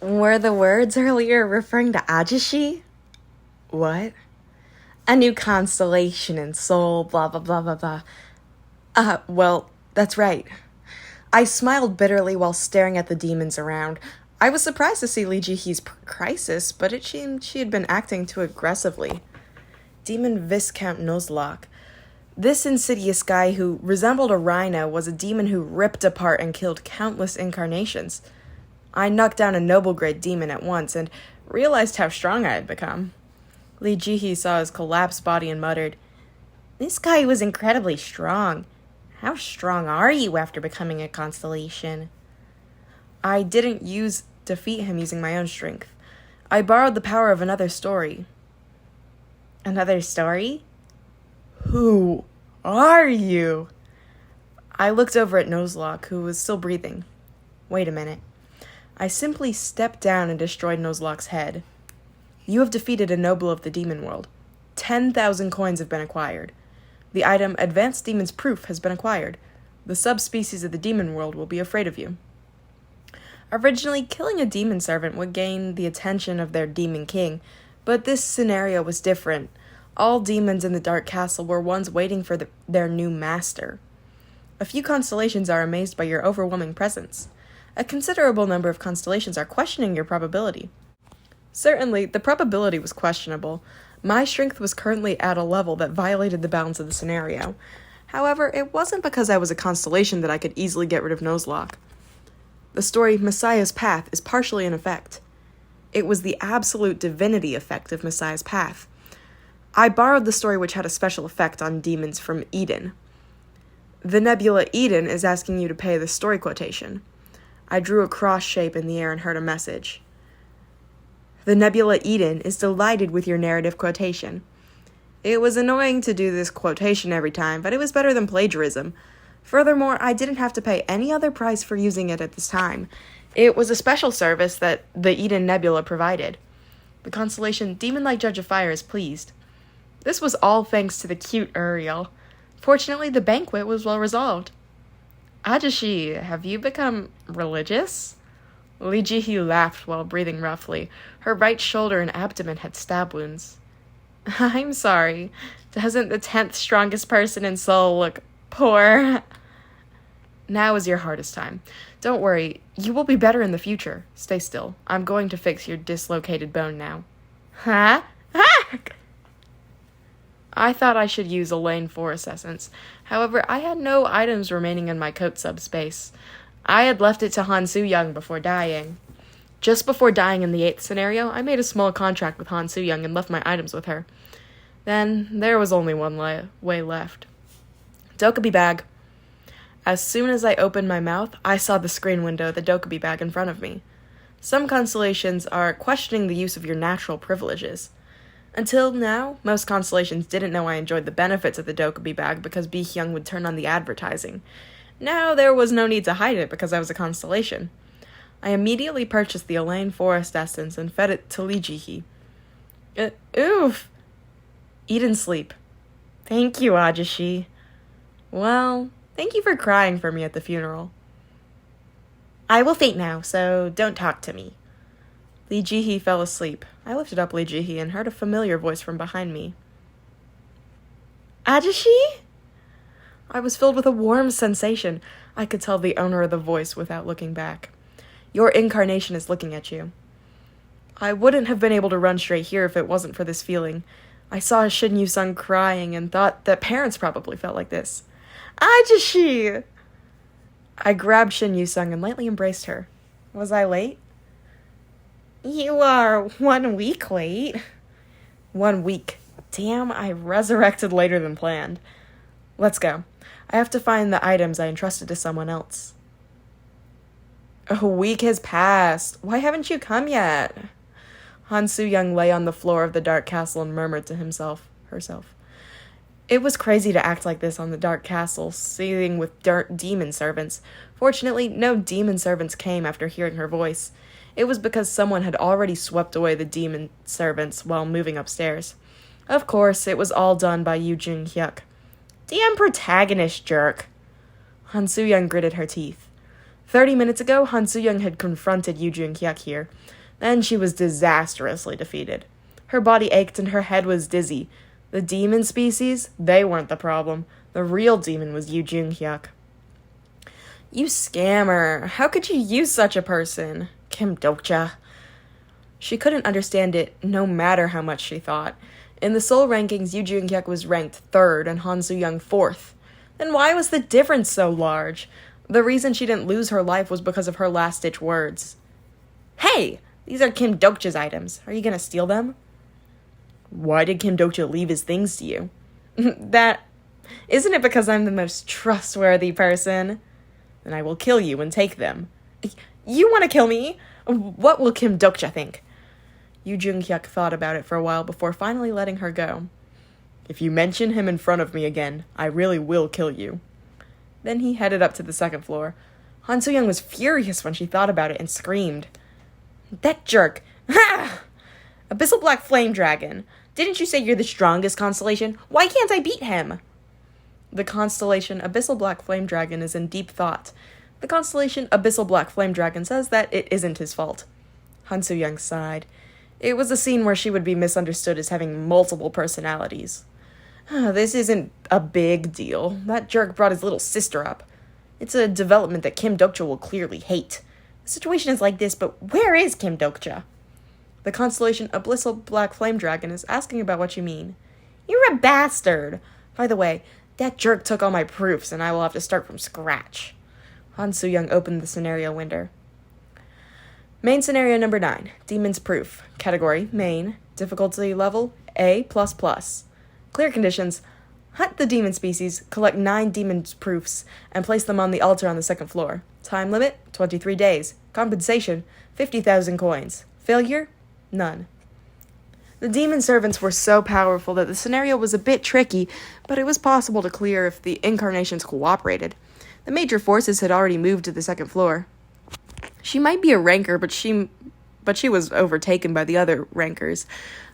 Were the words earlier referring to Ajishi? What? A new constellation in Seoul, blah, blah, blah, blah, blah. Well, that's right. I smiled bitterly while staring at the demons around. I was surprised to see Lee Jihye's crisis, but it seemed she had been acting too aggressively. Demon Viscount Nuzlocke. This insidious guy who resembled a rhino was a demon who ripped apart and killed countless incarnations. I knocked down a noble-grade demon at once and realized how strong I had become. Lee Jihye saw his collapsed body and muttered, "This guy was incredibly strong. How strong are you after becoming a constellation?" I didn't defeat him using my own strength. I borrowed the power of another story. Another story? Who are you? I looked over at Nuzlocke, who was still breathing. Wait a minute. I simply stepped down and destroyed Nuzlocke's head. You have defeated a noble of the demon world. 10,000 coins have been acquired. The item Advanced Demon's Proof has been acquired. The subspecies of the demon world will be afraid of you. Originally, killing a demon servant would gain the attention of their demon king, but this scenario was different. All demons in the Dark Castle were ones waiting for their new master. A few constellations are amazed by your overwhelming presence. A considerable number of constellations are questioning your probability. Certainly, the probability was questionable. My strength was currently at a level that violated the balance of the scenario. However, it wasn't because I was a constellation that I could easily get rid of Nuzlocke. The story Messiah's Path is partially in effect. It was the absolute divinity effect of Messiah's Path. I borrowed the story which had a special effect on demons from Eden. The nebula Eden is asking you to pay the story quotation. I drew a cross shape in the air and heard a message. The nebula Eden is delighted with your narrative quotation. It was annoying to do this quotation every time, but it was better than plagiarism. Furthermore, I didn't have to pay any other price for using it at this time. It was a special service that the Eden Nebula provided. The constellation Demon-like Judge of Fire is pleased. This was all thanks to the cute Uriel. Fortunately, the banquet was well resolved. Ajishi, have you become religious? Lee Jihye laughed while breathing roughly. Her right shoulder and abdomen had stab wounds. I'm sorry. Doesn't the 10th strongest person in Seoul look poor? Now is your hardest time. Don't worry, you will be better in the future. Stay still. I'm going to fix your dislocated bone now. Huh? I thought I should use Elaine Forest Essence. However, I had no items remaining in my coat subspace. I had left it to Han Sooyungs before dying. Just before dying in the 8th scenario, I made a small contract with Han Sooyungs and left my items with her. Then, there was only one way left. Dokkaebi bag. As soon as I opened my mouth, I saw the screen window of the Dokkaebi bag in front of me. Some constellations are questioning the use of your natural privileges. Until now, most constellations didn't know I enjoyed the benefits of the Dokkaebi bag because Baekhyun would turn on the advertising. Now there was no need to hide it because I was a constellation. I immediately purchased the Elaine Forest Essence and fed it to Lee Jihye. Oof! Eat and sleep. Thank you, Ajishi. Well, thank you for crying for me at the funeral. I will faint now, so don't talk to me. Lee Jihye fell asleep. I lifted up Lee Jihye and heard a familiar voice from behind me. Ajishi? I was filled with a warm sensation. I could tell the owner of the voice without looking back. Your incarnation is looking at you. I wouldn't have been able to run straight here if it wasn't for this feeling. I saw Shin Yoosung crying and thought that parents probably felt like this. Ajishi! I grabbed Shin Yoosung and lightly embraced her. Was I late? You are 1 week late. 1 week. Damn, I resurrected later than planned. Let's go. I have to find the items I entrusted to someone else. A week has passed. Why haven't you come yet? Han Sooyungs lay on the floor of the Dark Castle and murmured to herself. It was crazy to act like this on the Dark Castle, seething with demon servants. Fortunately, no demon servants came after hearing her voice. It was because someone had already swept away the demon servants while moving upstairs. Of course, it was all done by Yoo Jung-hyuk. Damn protagonist jerk. Han Sooyungs gritted her teeth. 30 minutes ago, Han Sooyung had confronted Jihye here. Then she was disastrously defeated. Her body ached and her head was dizzy. The demon species, they weren't the problem. The real demon was Jihye. You scammer. How could you use such a person? Kim Dokja. She couldn't understand it, no matter how much she thought. In the Seoul rankings, Jihye was ranked 3rd and Han Sooyung 4th. Then why was the difference so large? The reason she didn't lose her life was because of her last-ditch words. Hey! These are Kim Dokja's items. Are you gonna steal them? Why did Kim Dokja leave his things to you? Isn't it because I'm the most trustworthy person? Then I will kill you and take them. You want to kill me? What will Kim Dokja think? Jihye thought about it for a while before finally letting her go. If you mention him in front of me again, I really will kill you. Then he headed up to the 2nd floor. Han Sooyung was furious when she thought about it and screamed. That jerk! Ha! Abyssal Black Flame Dragon. Didn't you say you're the strongest constellation? Why can't I beat him? The constellation Abyssal Black Flame Dragon is in deep thought. The constellation Abyssal Black Flame Dragon says that it isn't his fault. Han Sooyung sighed. It was a scene where she would be misunderstood as having multiple personalities. This isn't a big deal. That jerk brought his little sister up. It's a development that Kim Dokja will clearly hate. The situation is like this, but where is Kim Dokja? The constellation Abyssal Black Flame Dragon is asking about what you mean. You're a bastard! By the way, that jerk took all my proofs, and I will have to start from scratch. Han Sooyung opened the scenario window. Main scenario number 9. Demon's Proof. Category, Main. Difficulty level, A++. Clear conditions. Hunt the demon species, collect 9 demon's proofs, and place them on the altar on the 2nd floor. Time limit, 23 days. Compensation, 50,000 coins. Failure, none. The demon servants were so powerful that the scenario was a bit tricky, but it was possible to clear if the incarnations cooperated. The major forces had already moved to the 2nd floor. She might be a ranker, but she was overtaken by the other rankers.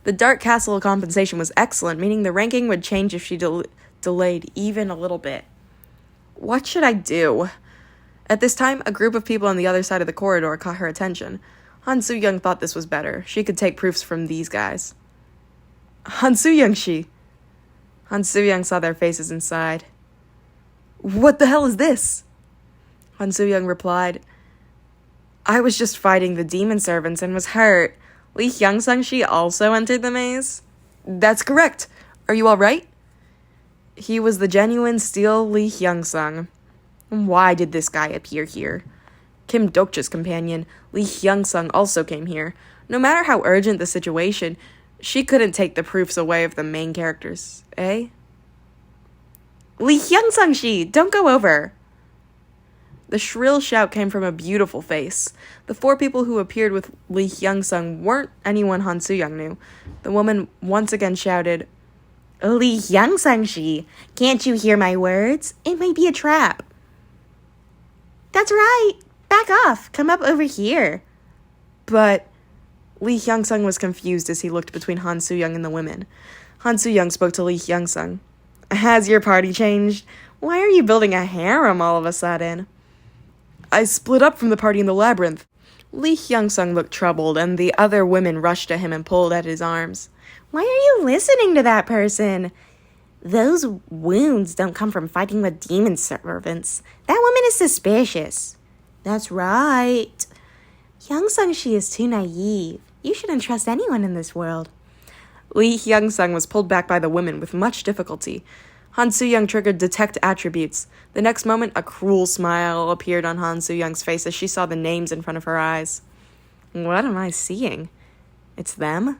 The Dark Castle compensation was excellent, meaning the ranking would change if she delayed even a little bit. What should I do? At this time, a group of people on the other side of the corridor caught her attention. Han Sooyung thought this was better. She could take proofs from these guys. Han Sooyung. Han Sooyung saw their faces and sighed. What the hell is this? Han Sooyung replied, I was just fighting the demon servants and was hurt. Lee Hyungsung also entered the maze? That's correct. Are you all right? He was the genuine steel Lee Hyungsung. Why did this guy appear here? Kim Dokja's companion, Lee Hyungsung, also came here. No matter how urgent the situation, she couldn't take the proofs away of the main characters, eh? Lee Hyungsung, don't go over! The shrill shout came from a beautiful face. The 4 people who appeared with Lee Hyungsung weren't anyone Han Sooyung knew. The woman once again shouted, Lee Hyungsung, can't you hear my words? It might be a trap. That's right. Back off. Come up over here. But Lee Hyungsung was confused as he looked between Han Sooyung and the women. Han Sooyung spoke to Lee Hyungsung. Has your party changed? Why are you building a harem all of a sudden? I split up from the party in the labyrinth. Lee Hyungsung looked troubled, and the other women rushed to him and pulled at his arms. Why are you listening to that person? Those wounds don't come from fighting with demon servants. That woman is suspicious. That's right. Hyungsung, she is too naive. You shouldn't trust anyone in this world. Lee Hyungsung was pulled back by the women with much difficulty. Han Sooyung triggered Detect Attributes. The next moment, a cruel smile appeared on Han Sooyoung's face as she saw the names in front of her eyes. What am I seeing? It's them?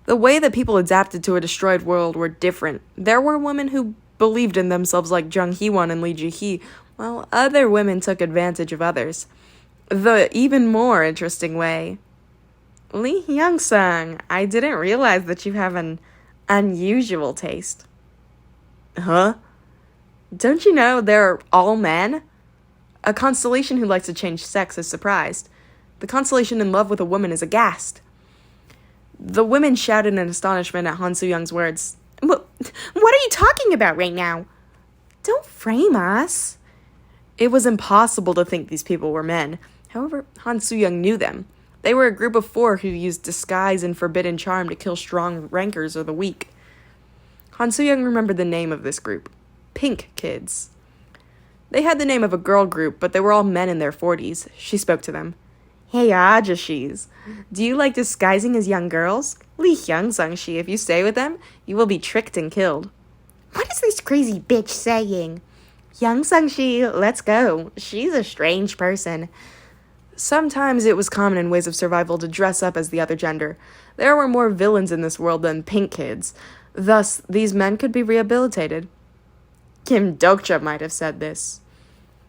The way that people adapted to a destroyed world were different. There were women who believed in themselves like Jung Hee-won and Lee Jihye, while other women took advantage of others. The even more interesting way. Lee Hyungsung, I didn't realize that you have an unusual taste. Huh? Don't you know they're all men? A constellation who likes to change sex is surprised. The constellation in love with a woman is aghast. The women shouted in astonishment at Han Sooyung's words. What are you talking about right now? Don't frame us. It was impossible to think these people were men. However, Han Sooyung knew them. They were a group of 4 who used disguise and forbidden charm to kill strong rankers or the weak. Han Sooyung remembered the name of this group. Pink Kids. They had the name of a girl group, but they were all men in their 40s. She spoke to them. Hey, Ajashis. Do you like disguising as young girls? Li Hyungsung-shi, if you stay with them, you will be tricked and killed. What is this crazy bitch saying? Hyungsung-shi, let's go. She's a strange person. Sometimes it was common in ways of survival to dress up as the other gender. There were more villains in this world than Pink Kids. Thus, these men could be rehabilitated. Kim Dokja might have said this.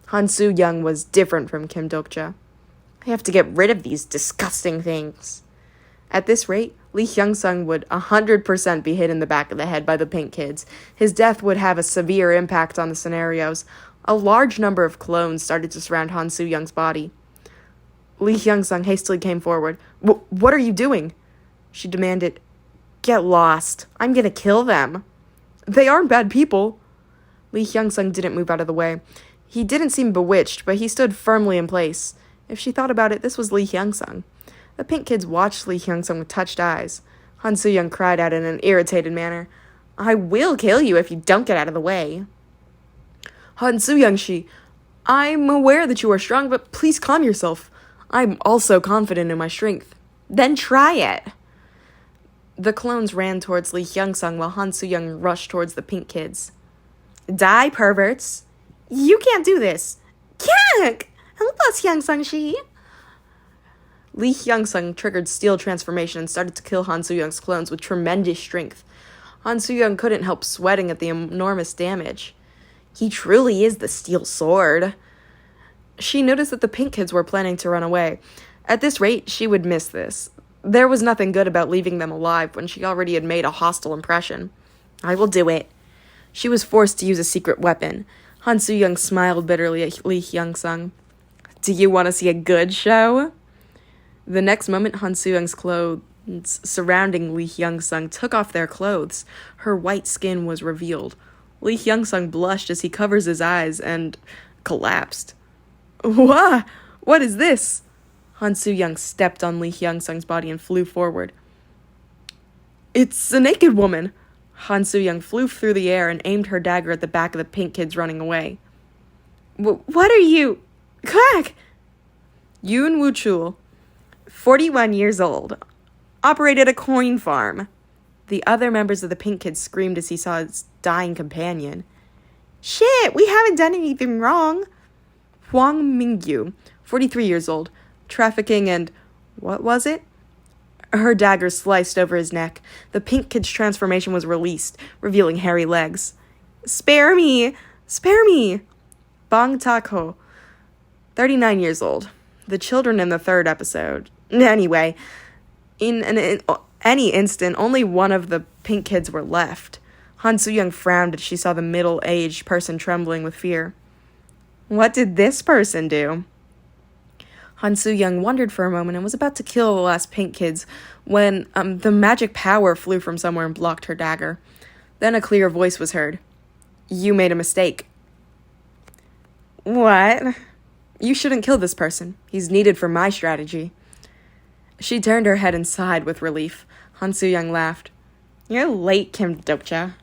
Han Sooyung was different from Kim Dokja. I have to get rid of these disgusting things. At this rate, Lee Hyungsung would 100% be hit in the back of the head by the Pink Kids. His death would have a severe impact on the scenarios. A large number of clones started to surround Han Sooyoung's body. Lee Hyungsung hastily came forward. What are you doing? She demanded. Get lost. I'm gonna kill them. They aren't bad people. Lee Hyungsung didn't move out of the way. He didn't seem bewitched, but he stood firmly in place. If she thought about it, this was Lee Hyungsung. The Pink Kids watched Lee Hyungsung with touched eyes. Han Sooyung cried out in an irritated manner. I will kill you if you don't get out of the way. Han Sooyung-shi, I'm aware that you are strong, but please calm yourself. I'm also confident in my strength. Then try it. The clones ran towards Lee Hyungsung while Han Sooyung rushed towards the Pink Kids. Die, perverts. You can't do this. Can't! Help us, Hyungsung-shi. Lee Hyungsung triggered steel transformation and started to kill Han Sooyoung's clones with tremendous strength. Han Sooyung couldn't help sweating at the enormous damage. He truly is the steel sword. She noticed that the Pink Kids were planning to run away. At this rate, she would miss this. There was nothing good about leaving them alive when she already had made a hostile impression. I will do it. She was forced to use a secret weapon. Han Sooyung smiled bitterly at Lee Hyungsung. Do you want to see a good show? The next moment, Han Sooyoung's clothes surrounding Lee Hyungsung took off their clothes. Her white skin was revealed. Lee Hyungsung blushed as he covers his eyes and collapsed. Wah! What is this? Han Sooyung stepped on Lee Hyungsung's body and flew forward. It's a naked woman. Han Sooyung flew through the air and aimed her dagger at the back of the Pink Kids running away. What are you? Quack! Yoon Woo-chul, 41 years old, operated a coin farm. The other members of the Pink Kids screamed as he saw his dying companion. Shit, we haven't done anything wrong. Hwang Mingyu, 43 years old, trafficking and... what was it? Her dagger sliced over his neck. The Pink Kid's transformation was released, revealing hairy legs. Spare me! Spare me! Bong Tak-ho, 39 years old. The children in the 3rd episode. Anyway, in any instant, only one of the Pink Kids were left. Han Sooyung frowned as she saw the middle-aged person trembling with fear. What did this person do? Han Sooyung wondered for a moment and was about to kill the last Pink Kids when the magic power flew from somewhere and blocked her dagger. Then a clear voice was heard. You made a mistake. What? You shouldn't kill this person. He's needed for my strategy. She turned her head and sighed with relief. Han Sooyung laughed. You're late, Kim Dokja.